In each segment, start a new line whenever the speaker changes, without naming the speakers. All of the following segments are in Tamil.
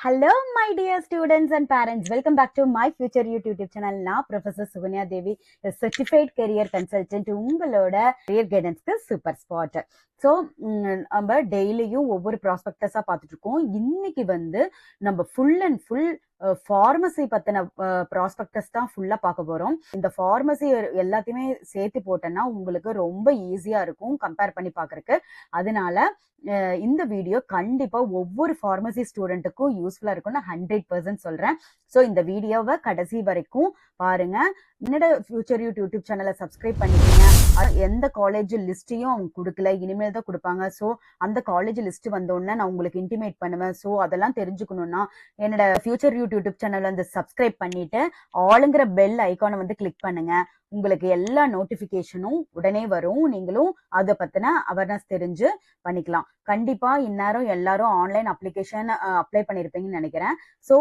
Hello, my dear students and parents. Welcome back to my future YouTube channel. நான் ப்ரொஃபசர் சுகன்யா தேவி, certified career consultant. உங்களோட career guidance super spot. So நம்ம டெய்லியும் ஒவ்வொரு ப்ராஸ்பெக்டஸா பார்த்துட்டு இருக்கோம். இன்னைக்கு நம்ம ஃபுல் அண்ட் ஃபுல் ஃபார்மசி பத்தின ப்ராஸ்பெக்டஸ் தான் ஃபுல்லா பார்க்க போறோம். இந்த ஃபார்மசி எல்லாத்தையுமே சேர்த்து போட்டேன்னா உங்களுக்கு ரொம்ப ஈஸியா இருக்கும் கம்பேர் பண்ணி பாக்குறதுக்கு. அதனால இந்த வீடியோ கண்டிப்பா ஒவ்வொரு ஃபார்மசி ஸ்டூடெண்ட்டுக்கும் யூஸ்ஃபுல்லா இருக்கும்னு 100% சொல்றேன். ஸோ இந்த வீடியோவை கடைசி வரைக்கும் பாருங்க. என்னோட ஃபியூச்சர் யூடியூப் சேனலை சப்ஸ்கிரைப் பண்ணிக்கோங்க. எந்த காலேஜ் லிஸ்டையும் அவங்க கொடுக்கல, இனிமேல் தான் கொடுப்பாங்க. ஸோ அந்த காலேஜ் லிஸ்ட் வந்தோடனே நான் உங்களுக்கு இன்டிமேட் பண்ணுவேன். ஸோ அதெல்லாம் தெரிஞ்சுக்கணும்னா என்னோட ஃபியூச்சர் யூடியூப் சேனல் சப்ஸ்கிரைப் பண்ணிட்டு ஆளுங்கிற பெல் ஐக்கானை கிளிக் பண்ணுங்க. உங்களுக்கு எல்லா நோட்டிபிகேஷனும் உடனே வரும். நீங்களும் அதை பத்தின அவேர்னஸ் தெரிஞ்சு பண்ணிக்கலாம். கண்டிப்பா இந்நேரம் எல்லாரும் ஆன்லைன் அப்ளிகேஷன் அப்ளை பண்ணிருப்பீங்கன்னு நினைக்கிறேன். ஸோ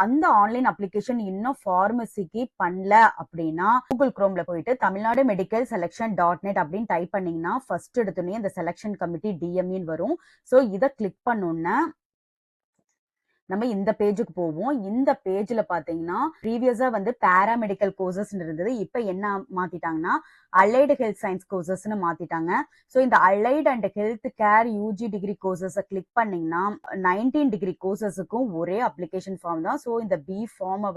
அந்த ஆன்லைன் அப்ளிகேஷன் இன்னும் ஃபார்மசிக்கு பண்ணல அப்படின்னா கூகுள் குரோம்ல போயிட்டு தமிழ்நாடு மெடிக்கல் செலக்ஷன் .net அப்படின்னு டைப் பண்ணீங்கன்னா ஃபர்ஸ்ட் எடுத்தோடனே இந்த செலக்ஷன் கமிட்டி DMEன்னு வரும். ஸோ இதை கிளிக் பண்ணோன்னா நம்ம இந்த பேஜுக்கு போவோம். இந்த பேஜ்ல பாத்தீங்கன்னா ப்ரீவியஸா பேராமெடிக்கல் கோர்சஸ் இருந்தது. இப்ப என்ன மாத்திட்டாங்கன்னா அலைடு ஹெல்த் சயின்ஸ் கோர்சஸ்ன்னு மாத்திட்டாங்க. ஸோ இந்த allied and health care UG degree கோர்சஸை கிளிக் பண்ணீங்கன்னா 19 டிகிரி கோர்சஸுக்கும் ஒரே அப்ளிகேஷன் ஃபார்ம் தான். ஸோ இந்த B ஃபார்மை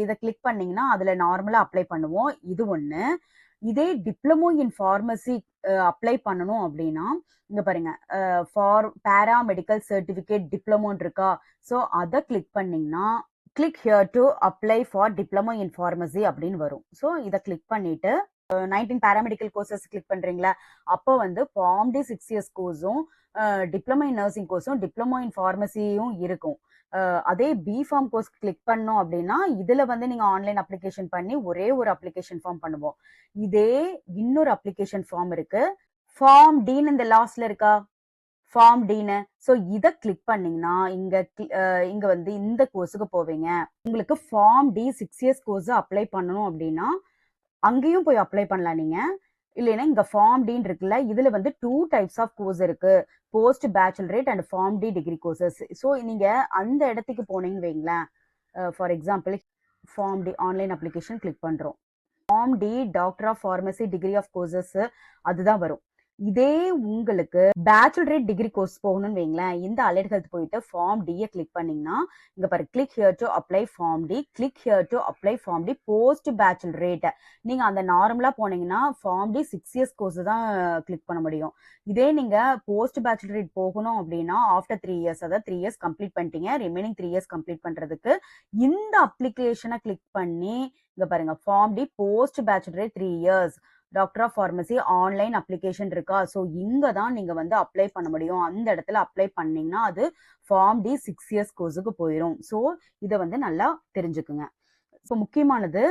இதை கிளிக் பண்ணீங்கன்னா அதுல நார்மலா அப்ளை பண்ணுவோம். இது ஒண்ணு. இதே டிப்ளமோ இன் ஃபார்மசி அப்ளை பண்ணணும் அப்படின்னா இங்க பாருங்க, ஃபார் பேராமெடிக்கல் சர்டிபிகேட் டிப்ளமோன்னு இருக்கா. ஸோ அதை கிளிக் பண்ணீங்கன்னா click here to apply for diploma in pharmacy அப்படின்னு வரும். ஸோ இதை கிளிக் பண்ணிட்டு 19 பேராமெடிக்கல் கோர்சஸ் கிளிக் பண்றீங்களா, அப்போ ஃபார்ம் டி 6 இயர்ஸ் கோர்ஸும் டிப்ளமோ இன் நர்சிங் கோர்ஸும் டிப்ளமோ இன் ஃபார்மசியும் இருக்கும். அதே B ஃபார்ம் கோர்ஸ் கிளிக் பண்ணோம் அப்படின்னா இதுல நீங்க ஆன்லைன் அப்ளிகேஷன் பண்ணி ஒரே ஒரு அப்ளிகேஷன் ஃபார்ம் பண்ணுவோம். இதே இன்னொரு அப்ளிகேஷன் ஃபார்ம் இருக்கு, ஃபார்ம் Dன்னு இந்த லாஸ்ட்ல இருக்கா, ஃபார்ம் Dன்னு. ஸோ இதை கிளிக் பண்ணீங்கன்னா இங்க இந்த கோர்ஸுக்கு போவீங்க. உங்களுக்கு form D 6 years course apply பண்ணணும் அப்படின்னா அங்கேயும் போய் அப்ளை பண்ணலாம் நீங்க. இல்லைன்னா இங்க ஃபார்ம் டின்னு இருக்குல்ல, இதுல 2 டைப்ஸ் ஆஃப் கோர்ஸ் இருக்கு, post baccalaureate and pharm D degree courses. So நீங்க அந்த இடத்துக்கு போனீங்கன்னு வைங்களேன். For example pharm D online application click பண்றோம். Pharm D doctor of pharmacy degree of courses அதுதான் வரும். இதே உங்களுக்கு பேச்சுலரேட் டிகிரி கோர்ஸ் போகணும்னு வைங்களேன், இந்த அலைட் ஹெல்த் போயிட்டு ஃபார்ம் டியை கிளிக் பண்ணீங்கன்னா இங்க பாரு click here to apply form D, click here to apply form D post baccalaureate. நீங்க அந்த நார்மலா போனீங்கன்னா ஃபார்ம் டி 6 இயர்ஸ் கோர்ஸ் தான் கிளிக் பண்ண முடியும். இதே நீங்க போஸ்ட் பேச்சுலரேட் போகணும் அப்படின்னா ஆஃப்டர் 3 இயர்ஸ், அதாவது 3 இயர்ஸ் கம்ப்ளீட் பண்ணிட்டீங்க, ரிமைனிங் 3 இயர்ஸ் கம்ப்ளீட் பண்றதுக்கு இந்த அப்ளிகேஷனை கிளிக் பண்ணி இங்க பாருங்க form D post baccalaureate 3 years doctor of pharmacy online application இருக்கா. ஸோ இங்க தான் நீங்க அப்ளை பண்ண முடியும். அந்த இடத்துல அப்ளை பண்ணீங்கன்னா அது ஃபார்ம் டி 6 இயர்ஸ் கோர்ஸுக்கு போயிடும். ஸோ இதை நல்லா தெரிஞ்சுக்குங்க. ஸோ முக்கியமானது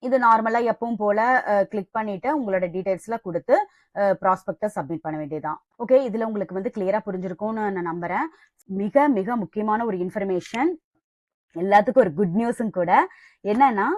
இது நார்மலா எப்பவும் போல கிளிக் பண்ணிட்டு உங்களோட டீடைல்ஸ்லாம் கொடுத்து ப்ராஸ்பெக்டஸ் சப்மிட் பண்ண வேண்டியதுதான். ஓகே, இதுல உங்களுக்கு கிளியரா புரிஞ்சிருக்கும்னு நான் நம்புறேன். மிக மிக முக்கியமான ஒரு இன்ஃபர்மேஷன், எல்லாத்துக்கும் ஒரு குட் நியூஸும் கூட. என்னன்னா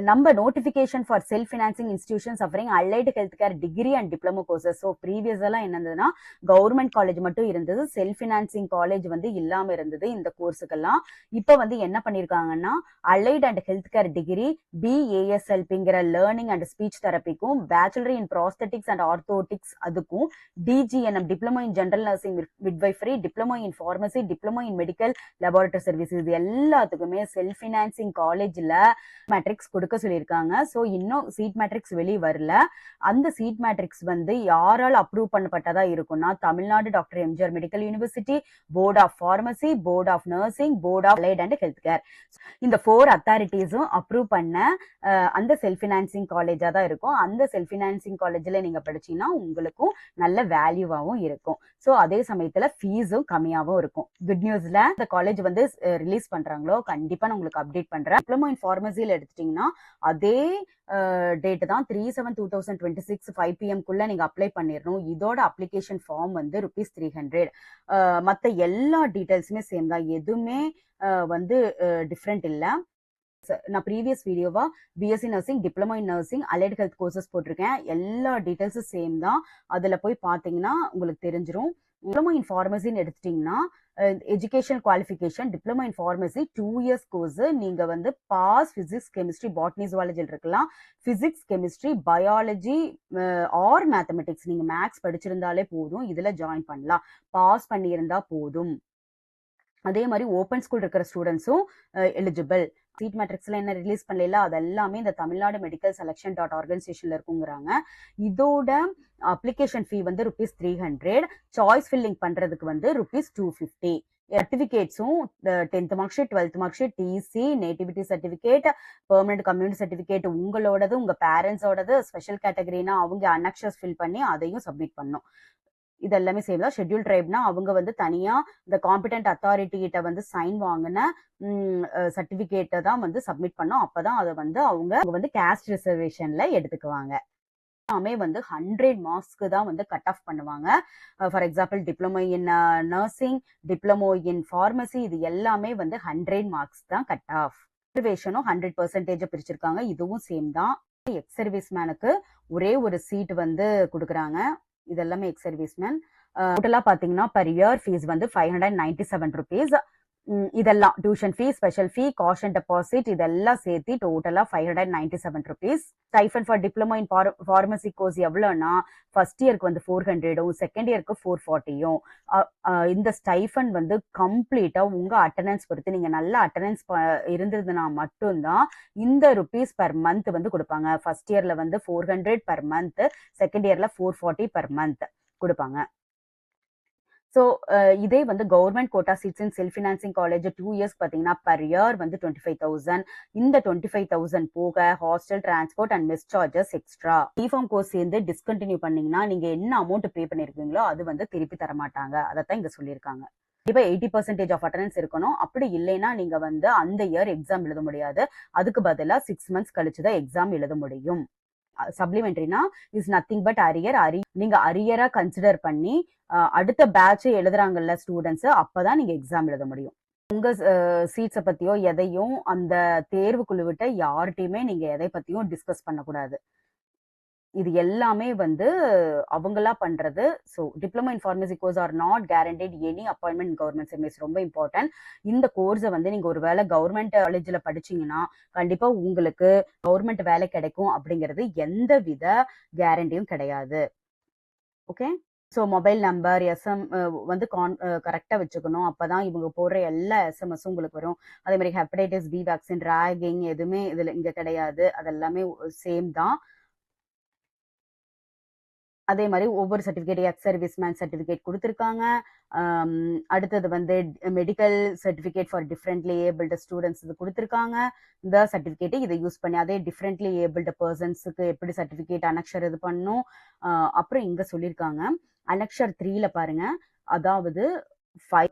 நம்ம notification for self financing institutions offering allied health care degree and diploma courses. So previous எல்லாம் என்னதுன்னா கவர்மெண்ட் காலேஜ் மட்டும் இருந்தது, செல்ஃப் ஃபினான்சிங் காலேஜ் இல்லாம இருந்தது இந்த கோர்ஸுக்கெல்லாம். இப்போ என்ன பண்ணிருக்காங்கன்னா allied and health care degree BASLPங்கிற லேர்னிங் அண்ட் ஸ்பீச் தெரப்பிக்கும், bachelor in prosthetics and orthotics அதுக்கும், DGNM diploma in general nursing midwifery, diploma in pharmacy, diploma in medical laboratory service, இது எல்லாத்துக்குமே செல்ஃப் ஃபினான்சிங் காலேஜ்ல மேட்ரிக்ஸ் கொடுக்க சொல்லியிருக்காங்க. ஸோ இன்னும் சீட் மேட்ரிக்ஸ் வெளியே வரல. அந்த சீட் மேட்ரிக்ஸ் யாரால் அப்ரூவ் பண்ணப்பட்டதா இருக்கும்னா Tamil Nadu doctor MGR medical university, board of pharmacy, board of nursing, board of allied and health care. இந்த 4 அத்தாரிட்டிஸும் அப்ரூவ் பண்ண அந்த செல்ஃப் ஃபினான்சிங் காலேஜா தான் இருக்கும். அந்த செல்ஃப் ஃபினான்சிங் காலேஜ்ல நீங்க படிச்சீங்கன்னா உங்களுக்கும் நல்ல வேல்யூவாகவும் இருக்கும். ஸோ அதே சமயத்துல ஃபீஸும் கம்மியாகவும் இருக்கும். குட் நியூஸ்ல இந்த காலேஜ் ரிலீஸ் பண்றாங்களோ கண்டிப்பா நான் உங்களுக்கு அப்டேட் பண்றேன். டிப்ளமோ இன் ஃபார்மசியில் எடுத்துட்டீங்கன்னா அதே டேட் தான் 3/7/2026 5 PM குள்ள நீங்க அப்ளை பண்ணிடணும். இதோட அப்ளிகேஷன் ஃபார்ம் ₹300. மற்ற எல்லா டீடைல்ஸுமே சேம் தான், எதுவுமே டிஃப்ரெண்ட் இல்லை. நான் ப்ரீவியஸ் வீடியோவா BSc nursing, diploma in nursing, allied health courses போட்டிருக்கேன். எல்லா டீடைல்ஸும் சேம் தான். அதுல போய் பாத்தீங்கன்னா உங்களுக்கு தெரிஞ்சிடும். டிப்ளமோ இன் ஃபார்மசின்னு எடுத்துட்டீங்கன்னா education qualification diploma in pharmacy 2 years course. நீங்க வந்து பாஸ் பிசிக்ஸ் கெமிஸ்ட்ரி பாட்னி ஜுவாலஜியில் இருக்கலாம், physics chemistry biology R mathematics, நீங்க மேக்ஸ் படிச்சிருந்தாலே போதும், இதுல ஜாயின் பண்ணலாம். பாஸ் பண்ணியிருந்தா போதும். அதே மாதிரி ஓப்பன் ஸ்கூல் இருக்கிற ஸ்டூடெண்ட்ஸும் எலிஜிபிள். சீட் மேட்ரிக்ஸ்ல என்ன ரிலீஸ் பண்ணல அது எல்லாமே இந்த தமிழ்நாடு மெடிக்கல் செலக்ஷன் டாட் ஆர்கனைசேஷன்ல இருக்குங்கிறாங்க. இதோட அப்ளிகேஷன் ஃபீ வந்து ₹300, சாய்ஸ் ஃபில்லிங் பண்றதுக்கு வந்து ₹250. சர்டிபிகேட்ஸும் 10th mark sheet, 12th mark sheet, TC, nativity certificate, permanent community certificate, உங்களோடது உங்க பேரண்ட்ஸோடது, ஸ்பெஷல் கேட்டகரினா அவங்க அனெக்ஷர்ஸ் ஃபில் பண்ணி அதையும் சப்மிட் பண்ணும். இது எல்லாமே சேம் தான். ஷெட்யூல் ட்ரைப்னா அவங்க வந்து தனியா இந்த காம்பிடென்ட் அத்தாரிட்டி கிட்ட வந்து சைன் வாங்கின சர்டிபிகேட்டை தான் வந்து சப்மிட் பண்ணோம். அப்பதான் அதை வந்து அவங்க வந்து கேஸ்ட் ரிசர்வேஷன்ல எடுத்துக்குவாங்க. எல்லாமே வந்து 100 மார்க்ஸ்க்கு தான் வந்து கட் ஆஃப் பண்ணுவாங்க. For example diploma in nursing, diploma in pharmacy, இது எல்லாமே வந்து 100 மார்க்ஸ் தான் கட் ஆஃப். ரிசர்வேஷனும் 100% பிரிச்சிருக்காங்க. இதுவும் சேம் தான். எக்ஸ் சர்வீஸ் மேனுக்கு ஒரே ஒரு சீட் வந்து கொடுக்குறாங்க. இதெல்லாமே எக்ஸ் சர்வீஸ்மேன். டோட்டலா பாத்தீங்கன்னா பர் இயர் ஃபீஸ் வந்து ₹597. இதெல்லாம் tuition fees, special fee, caution deposit இதெல்லாம் சேர்த்து டோட்டலா ₹597. Stipend for diploma in pharmacy course எவ்வளோனா ஃபர்ஸ்ட் இயருக்கு வந்து 400, செகண்ட் இயருக்கு 440. இந்த ஸ்டைஃபன் வந்து கம்ப்ளீட்டா உங்க அட்டண்டன்ஸ் பொறுத்து, நீங்க நல்ல அட்டண்டன்ஸ் இருந்ததுன்னா மட்டும்தான் இந்த ருபீஸ் பர் மந்த் வந்து கொடுப்பாங்க. ஃபர்ஸ்ட் இயர்ல வந்து 400 பர் மந்த், செகண்ட் இயர்ல 440 பர் மந்த் கொடுப்பாங்க. ஸோ இதே வந்து government quota seats in self financing college 2 years பார்த்தீங்கன்னா பர் இயர் வந்து 25,000. இந்த 25,000 போக hostel, transport and mess charges extra. B pharm course சேர்ந்து டிஸ்கண்டினியூ பண்ணீங்கன்னா நீங்க என்ன அமௌண்ட் பே பண்ணிருக்கீங்களோ அது வந்து திருப்பி தர மாட்டாங்க. அதைத்தான் இங்க சொல்லியிருக்காங்க. கண்டிப்பா 80% ஆஃப் அட்டண்டன்ஸ் இருக்கணும். அப்படி இல்லைன்னா நீங்க வந்து அந்த இயர் எக்ஸாம் எழுத முடியாது. அதுக்கு பதிலா 6 மந்த்ஸ் கழிச்சுதான் எக்ஸாம் எழுத முடியும். சப்ளிமெண்டரினா இஸ் நத்திங் பட் அரியர். நீங்க அரியரா கன்சிடர் பண்ணி அடுத்த பேட்ச் எழுதுறாங்கல்ல ஸ்டூடெண்ட்ஸ், அப்பதான் நீங்க எக்ஸாம் எழுத முடியும். உங்க சீட்ஸை பத்தியோ எதையும் அந்த தேர்வு குழுவிட்ட யார்கிட்டயுமே நீங்க எதை பத்தியும் டிஸ்கஸ் பண்ணக்கூடாது. இது எல்லாமே வந்து அவங்களா பண்றது. So diploma in pharmacy course are not guaranteed any appointment government service. ரொம்ப இம்பார்ட்டன்ட். இந்த கோர்ஸை வந்து நீங்க ஒரு வேளை கவர்மெண்ட் காலேஜ்ல படிச்சீங்கன்னா கண்டிப்பா உங்களுக்கு கவர்மெண்ட் வேலை கிடைக்கும் அப்படிங்கிறது எந்த வித கேரண்டியும் கிடையாது. ஓகே. ஸோ மொபைல் நம்பர் வந்து கரெக்டாக வச்சுக்கணும். அப்பதான் இவங்க போடுற எல்லா எஸ்எம்எஸும் உங்களுக்கு வரும். அதே மாதிரி ஹெப்படைட்டிஸ் பி வேக்சின், ராகிங் எதுவுமே இதுல இங்க கிடையாது. அதெல்லாமே சேம் தான். அதே மாதிரி ஒவ்வொரு சர்டிஃபிகேட் எக்ஸ் சர்வீஸ்மேன் சர்டிஃபிகேட் கொடுத்துருக்காங்க. அடுத்தது வந்து medical certificate for differently abled students இது கொடுத்துருக்காங்க. இந்த சர்டிஃபிகேட்டை இதை யூஸ் பண்ணி அதே டிஃப்ரெண்ட்லி ஏபிள்டு பர்சன்ஸுக்கு எப்படி சர்டிஃபிகேட் அனக்ஷர் இது பண்ணும். அப்புறம் இங்க சொல்லியிருக்காங்க அனக்ஷர் 3ல பாருங்க, அதாவது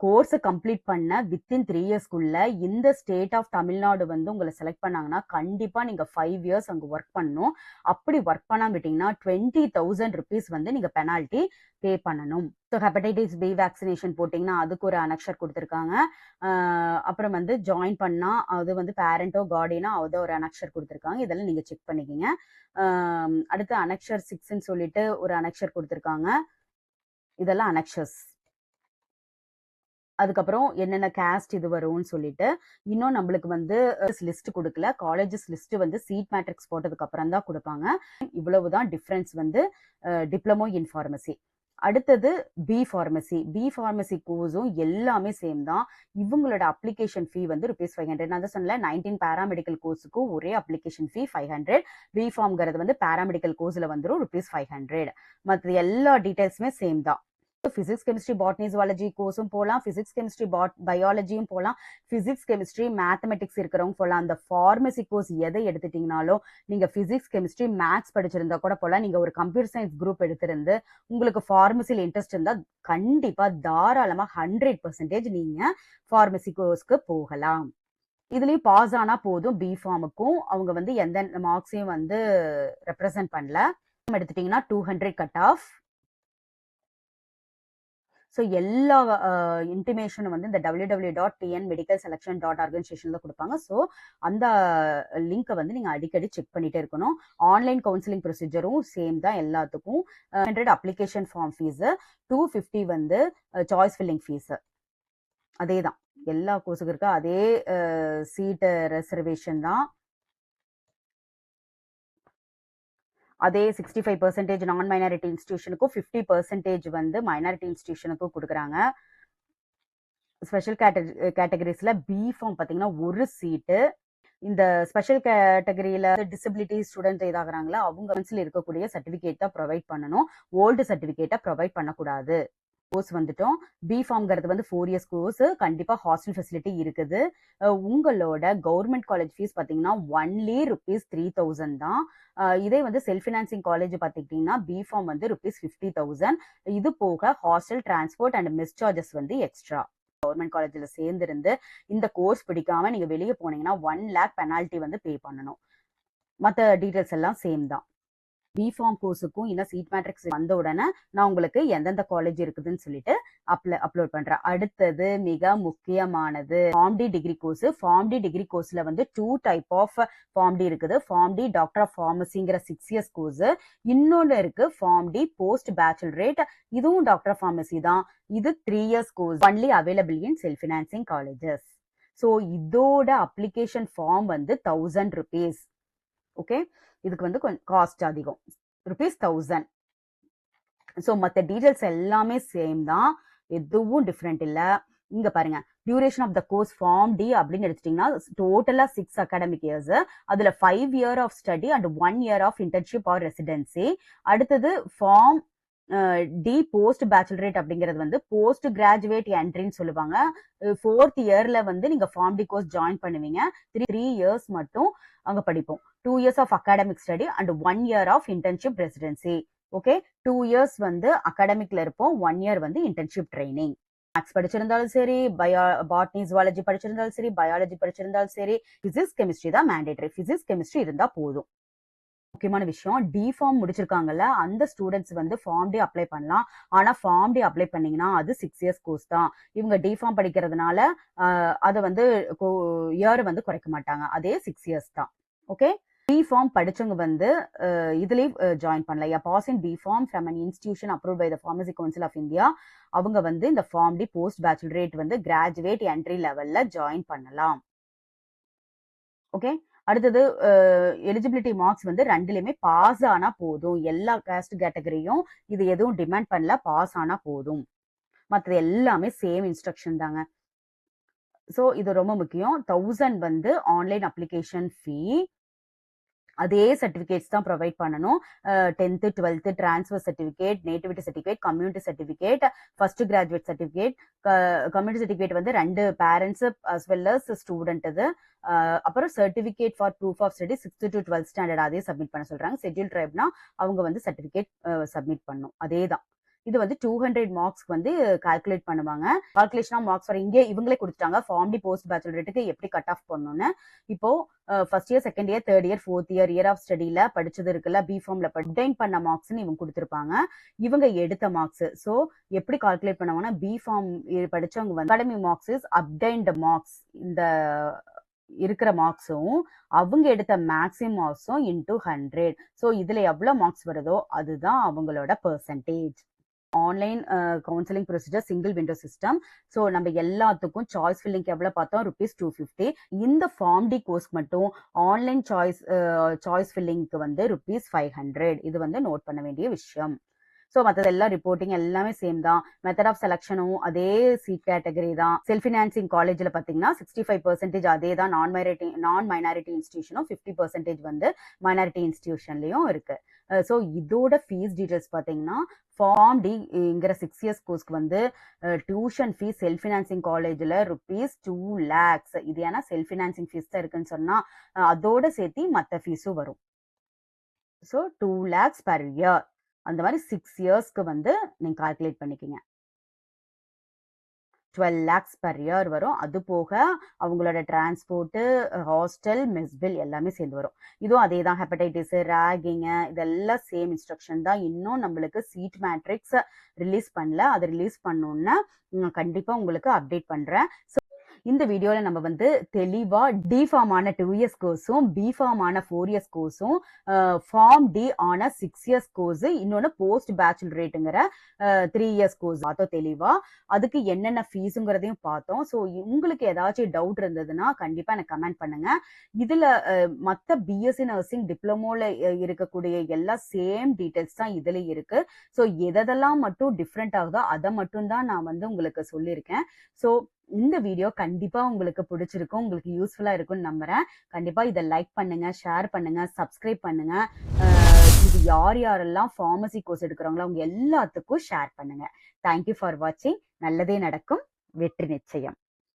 கோர்ஸை கம்ப்ளீட் பண்ண வித்தின் 3 இயர்ஸ்க்குள்ள இந்த ஸ்டேட் ஆஃப் தமிழ்நாடு வந்து உங்களை செலக்ட் பண்ணாங்கன்னா கண்டிப்பா நீங்க 5 இயர்ஸ் அங்க ஒர்க் பண்ணணும். அப்படி ஒர்க் பண்ணாம விட்டீங்கன்னா ₹20,000 வந்து நீங்க பெனால்டி பே பண்ணணும். ஸோ ஹெப்படைட்டிஸ் பி வேக்சினேஷன் போட்டிங்கன்னா அதுக்கு ஒரு அனக்ஷர் கொடுத்துருக்காங்க. அப்புறம் வந்து ஜாயின் பண்ணா அது வந்து பேரண்டோ கார்டியனோ அது ஒரு அனக்ஷர் கொடுத்துருக்காங்க. இதெல்லாம் நீங்க செக் பண்ணிக்கிங்க. அடுத்து அனக்ஷர் 6ன்னு சொல்லிட்டு ஒரு அனக்ஷர் கொடுத்துருக்காங்க. இதெல்லாம் அனக்ஷர்ஸ். அதுக்கப்புறம் என்னென்ன கேஸ்ட் இது வரும்னு சொல்லிட்டு இன்னும் நம்மளுக்கு வந்து லிஸ்ட் கொடுக்கல. காலேஜஸ் லிஸ்ட் வந்து சீட் மேட்ரிக்ஸ் போட்டதுக்கு அப்புறம் தான் கொடுப்பாங்க. இவ்வளவுதான் டிஃபரன்ஸ் வந்து டிப்ளமோ இன் ஃபார்மசி. அடுத்தது பி ஃபார்மசி கோர்ஸும் எல்லாமே சேம் தான். இவங்களோட அப்ளிகேஷன் ஃபீ வந்து ₹500. நான் தான் சொன்னேன் 19 பேராமெடிக்கல் கோர்ஸுக்கும் ஒரே அப்ளிகேஷன் ஃபீ 500. பி ஃபார்ம்ங்கிறது வந்து பேராமெடிக்கல் கோர்ஸ்ல வந்துடும் ₹500. மற்ற எல்லா டீடைல்ஸுமே சேம் தான். பிசிக்ஸ் கெமிஸ்ட்ரி பாட்னி ஜுவாலஜி கோர்ஸும் போகலாம், பிசிக்ஸ் கெமிஸ்ட்ரி பயாலஜியும் போகலாம், பிசிக்ஸ் கெமிஸ்ட்ரி மேத்தமெட்டிக்ஸ் இருக்கிறவங்க போகலாம். அந்த ஃபார்மசி கோர்ஸ் எதை எடுத்துட்டீங்கனாலும் நீங்க பிசிக்ஸ் கெமிஸ்ட்ரி மேத்ஸ் படிச்சிருந்தா கூட போகலாம். நீங்க ஒரு கம்ப்யூட்டர் சயின்ஸ் குரூப் எடுத்திருந்து உங்களுக்கு ஃபார்மசியில் இன்ட்ரெஸ்ட் இருந்தா கண்டிப்பா தாராளமா 100% நீங்க ஃபார்மசி கோர்ஸ்க்கு போகலாம். இதுலயும் பாஸ் ஆனா போதும். பி ஃபார்முக்கும் அவங்க வந்து எந்த மார்க்ஸையும் வந்து ரெப்ரசென்ட் பண்ணல. எடுத்துட்டீங்கன்னா 200 கட் ஆஃப். ஸோ எல்லா இன்டிமேஷனும் வந்து இந்த www.tnmedicalselection.organization கொடுப்பாங்க. ஸோ அந்த லிங்கை வந்து நீங்கள் அடிக்கடி செக் பண்ணிட்டே இருக்கணும். ஆன்லைன் கவுன்சிலிங் ப்ரொசீஜரும் சேம் தான் எல்லாத்துக்கும். 100 அப்ளிகேஷன் ஃபார்ம் ஃபீஸு, 250 வந்து சாய்ஸ் ஃபில்லிங் ஃபீஸு. அதே தான் எல்லா கோர்ஸுக்கு இருக்க அதே சீட் ரிசர்வேஷன் தான். அதே 65% நான் மைனாரிட்டி இன்ஸ்டிடியூஷனுக்கும் 50% வந்து மைனாரிட்டி இன்ஸ்டிடியூஷனுக்கும் கொடுக்குறாங்க. ஸ்பெஷல் கேட்டகரிஸ்ல பி ஃபார்ம் பார்த்தீங்கன்னா ஒரு சீட்டு. இந்த ஸ்பெஷல் கேட்டகரியில டிசபிலிட்டி ஸ்டூடெண்ட் இதாகிறாங்களா அவங்க இருக்கக்கூடிய சர்டிபிகேட் தான் ப்ரொவைட் பண்ணணும். ஓல்டு சர்டிபிகேட்டை ப்ரொவைட் பண்ணக்கூடாது. கோர்ஸ் வந்துட்டோம். பி ஃபார்ம்ங்கிறது வந்து 4 இயர்ஸ் கோர்ஸ். கண்டிப்பா ஹாஸ்டல் ஃபெசிலிட்டி இருக்குது. உங்களோட கவர்மெண்ட் காலேஜ் ஃபீஸ் பார்த்தீங்கன்னா ஒன்லி ₹3,000 தான். இதே வந்து செல்ஃப் ஃபினான்சிங் காலேஜ் பார்த்துக்கிட்டீங்கன்னா பி ஃபார்ம் வந்து ₹50,000. இது போக hostel transport and miss charges வந்து எக்ஸ்ட்ரா. கவர்மெண்ட் காலேஜ்ல சேர்ந்திருந்து இந்த கோர்ஸ் பிடிக்காம நீங்க வெளியே போனீங்கன்னா 1 lakh பெனால்ட்டி வந்து பே பண்ணணும். மற்ற டீடைல்ஸ் எல்லாம் சேம் தான். பிஃபார்ம் கோர்ஸுக்கும் இன்னும் சீட் மேட்ரிக்ஸ் வந்த உடனே நான் உங்களுக்கு எந்தெந்த காலேஜ் இருக்குதுன்னு சொல்லிட்டு அப்லோட் பண்றேன். அடுத்தது மிக முக்கியமானது pharm D degree course. Form D degree கோர்ஸ்ல வந்து 2 டைப் ஆஃப் ஃபார்ம் டி இருக்குது. ஃபார்ம் டி டாக்டர் ஆஃப் ஃபார்மசிங்கிற 6 இயர்ஸ் கோர்ஸ். இன்னொன்று இருக்கு ஃபார்ம் டி போஸ்ட் பேச்சுலரேட். இதுவும் டாக்டர் ஆஃப் ஃபார்மசி தான். இது 3 years course. Only available in self financing colleges. So இதோட அப்ளிகேஷன் ஃபார்ம் வந்து ₹1000. ஓகே, இதுக்கு வந்து கொஞ்சம் காஸ்ட் அதிகம், ₹1000. ஸோ மற்ற டீடைல்ஸ் எல்லாமே சேம் தான், எதுவும் டிஃப்ரெண்ட் இல்லை. இங்க பாருங்க, duration of the course form D அப்படின்னு எடுத்துட்டீங்கன்னா டோட்டலா 6 அகாடமிக் இயர்ஸ். அதுல 5 year of study and 1 year of internship or residency. அடுத்தது ஃபார்ம் டி போஸ்ட் பேச்சுலரேட் அப்படிங்கிறது வந்து போஸ்ட் கிராஜுவேட் என்ட்ரின்னு சொல்லுவாங்க. 4th இயர்ல வந்து நீங்க ஃபார்ம் டி கோர்ஸ் ஜாயின் பண்ணுவீங்க. 3 இயர்ஸ் மட்டும் அங்க படிப்போம். 2 years of academic study and 1 year of internship residency. Okay, 2 years வந்து அகாடமிக்ல இருப்போம், 1 இயர் வந்து இன்டர்ன்ஷிப் ட்ரைனிங். மேக்ஸ் படிச்சிருந்தாலும் சரி, பாட்னி ஜுவாலஜி படிச்சிருந்தாலும் சரி, பயாலஜி படிச்சிருந்தாலும் சரி, பிசிக்ஸ் கெமிஸ்ட்ரி தான் மேண்டேட்டரி. பிசிக்ஸ் கெமிஸ்ட்ரி இருந்தா போதும். முக்கியமான விஷயம், டி ஃபார்ம் முடிச்சிருக்காங்கல்ல அந்த ஸ்டூடெண்ட்ஸ் வந்து ஃபார்ம் டி அப்ளை பண்ணலாம். ஆனா ஃபார்ம் டி அப்ளை பண்ணீங்கன்னா அது 6 இயர்ஸ் கோர்ஸ் தான். இவங்க டி ஃபார்ம் படிக்கிறதுனால அதை வந்து இயர் வந்து குறைக்க மாட்டாங்க, அதே 6 இயர்ஸ் தான். ஓகே, பி ஃபார்ம் படிச்சவங்க வந்து இதுலயும் ஜாயின் பண்ணலாம். Pass in B pharm from an institution approved by the pharmacy council of India. அவங்க வந்து இந்த ஃபார்ம் டி போஸ்ட் பேச்சுலரேட் வந்து கிராஜுவேட் என்ட்ரி லெவல்ல ஜாயின் பண்ணலாம். ஓகே, அடுத்தது எலிஜிபிலிட்டி மார்க்ஸ் வந்து 2லயுமே பாஸ் ஆனா போதும். எல்லா காஸ்ட் கேட்டகரியும் இது எதுவும் டிமாண்ட் பண்ணல, பாஸ் ஆனா போதும். மற்றது எல்லாமே சேம் இன்ஸ்ட்ரக்ஷன் தாங்க. ஸோ இது ரொம்ப முக்கியம். 1000 வந்து ஆன்லைன் அப்ளிகேஷன் ஃபீ. அதே சர்டிபிகேட்ஸ் தான் ப்ரொவைட் பண்ணணும். 10th 12th transfer certificate, nativity certificate, community certificate, first graduate certificate. Community certificate வந்து 2 parents as well as student. இது அப்புறம் certificate for proof of study 6th to 12th standard அதே சப்மிட் பண்ண சொல்றாங்க. ஷெட்யூல் ட்ரைப்னா அவங்க வந்து சர்டிபிகேட் சப்மிட் பண்ணும். அதே தான். இது வந்து 200 மார்க்ஸ்க்கு வந்து கால்குலேட் பண்ணுவாங்க. கால்குலேஷனா மார்க்ஸ் வர இங்கே இவங்களே கொடுத்துட்டாங்க. ஃபார்ம் டி போஸ்ட் பேச்சுலரேட்டுக்கு எப்படி கட் ஆஃப் பண்ணணும்னு. இப்போ first year, second year, third year, fourth year of ஸ்டடியில படிச்சது இருக்குல்ல, பி ஃபார்ம்ல அப்டைன் பண்ண மார்க்ஸ்ன்னு இவங்க கொடுத்துருப்பாங்க. இவங்க எடுத்த மார்க்ஸ். ஸோ எப்படி கால்குலேட் பண்ணுவாங்கன்னா, பி ஃபார்ம் படிச்சவங்க வந்து academy marks is obtained marks. இந்த இருக்கிற மார்க்ஸும் அவங்க எடுத்த மேக்ஸிமம் மார்க்ஸும் இன்டூ 100. ஸோ இதுல எவ்வளவு மார்க்ஸ் வருதோ அதுதான் அவங்களோட percentage. Online counselling procedure single window system. So நம்ம எல்லாத்துக்கும் சாய்ஸ் ஃபில்லிங்க்கு எவ்வளோ பார்த்தோம், ₹250. இந்த ஃபார்ம் டி கோர்ஸ் மட்டும் ஆன்லைன் சாய்ஸ் ஃபில்லிங்க்கு வந்து ₹500. இது வந்து நோட் பண்ண வேண்டிய விஷயம். ஸோ மற்றதெல்லாம் ரிப்போர்ட்டிங் எல்லாமே சேம் தான். மெத்தட் ஆஃப் செலக்ஷனும் அதே சீட் கேட்டகரி தான். செல்ஃப் ஃபினான்சிங் காலேஜில் பார்த்தீங்கன்னா 65% அதே தான். நான் மைனாரிட்டி இன்ஸ்டிடியூஷனும் 50% வந்து மைனாரிட்டி இன்ஸ்டிடியூஷன்லையும் இருக்கு. ஸோ இதோட ஃபீஸ் டீடைல்ஸ் பார்த்தீங்கன்னா, ஃபார்ம் டிங்கிற 6 இயர்ஸ் கோர்ஸ்க்கு வந்து டியூஷன் ஃபீஸ் செல்ஃப் ஃபினான்சிங் காலேஜில் ₹2 lakhs. இது ஏன்னா செல்ஃப் ஃபினான்சிங் ஃபீஸ் தான் இருக்குன்னு சொன்னால் அதோட சேர்த்து மற்ற ஃபீஸும் வரும். So 2 lakhs per year. அந்த மாதிரி 6 இயர்ஸ்க்கு வந்து நீங்க கால்குலேட் பண்ணிக்கங்க. 12 lakhs per year வரும். அது போக அவங்களோட டிரான்ஸ்போர்ட், ஹாஸ்டல், மெஸ் பில் எல்லாமே சேர்ந்து வரும். இதுவும் அதே தான். ஹெப்படைட்டிஸ், ராகிங் இதெல்லாம் சேம் இன்ஸ்ட்ரக்ஷன் தான். இன்னும் நம்மளுக்கு சீட் மேட்ரிக்ஸ் ரிலீஸ் பண்ணல. அதை ரிலீஸ் பண்ணோன்னா கண்டிப்பா உங்களுக்கு அப்டேட் பண்றேன். இந்த வீடியோல நம்ம வந்து தெளிவா டி ஃபார்ம் ஆன 2 இயர்ஸ் கோர்ஸும் பி ஃபார்ம் ஆன 4 இயர்ஸ் கோர்ஸும் ஃபார்ம் டி ஆன 6 இயர்ஸ் கோர்ஸ் இன்னொன்னு போஸ்ட் பேச்சுலரேட்டுங்கிற 3 இயர்ஸ் கோர்ஸ் பார்த்தோம் தெளிவா. அதுக்கு என்னென்ன ஃபீஸுங்கிறதையும் பார்த்தோம். ஸோ உங்களுக்கு ஏதாச்சும் டவுட் இருந்ததுன்னா கண்டிப்பா எனக்கு கமெண்ட் பண்ணுங்க. இதுல மத்த பிஎஸ்சி நர்சிங் டிப்ளமோல இருக்கக்கூடிய எல்லா சேம் டீடைல்ஸ் தான் இதுல இருக்கு. ஸோ எதெல்லாம் மட்டும் டிஃப்ரெண்ட் ஆகுதோ அதை மட்டும் தான் நான் வந்து உங்களுக்கு சொல்லியிருக்கேன். ஸோ இந்த வீடியோ கண்டிப்பா உங்களுக்கு பிடிச்சிருக்கும், உங்களுக்கு யூஸ்ஃபுல்லா இருக்கும்னு நம்புறேன். கண்டிப்பா இதை லைக் பண்ணுங்க, ஷேர் பண்ணுங்க, சப்ஸ்கிரைப் பண்ணுங்க. இது யார் யாரெல்லாம் ஃபார்மசி கோர்ஸ் எடுக்கிறவங்களோ அவங்க எல்லாத்துக்கும் ஷேர் பண்ணுங்க. தேங்க்யூ ஃபார் வாட்சிங். நல்லதே நடக்கும், வெற்றி நிச்சயம்.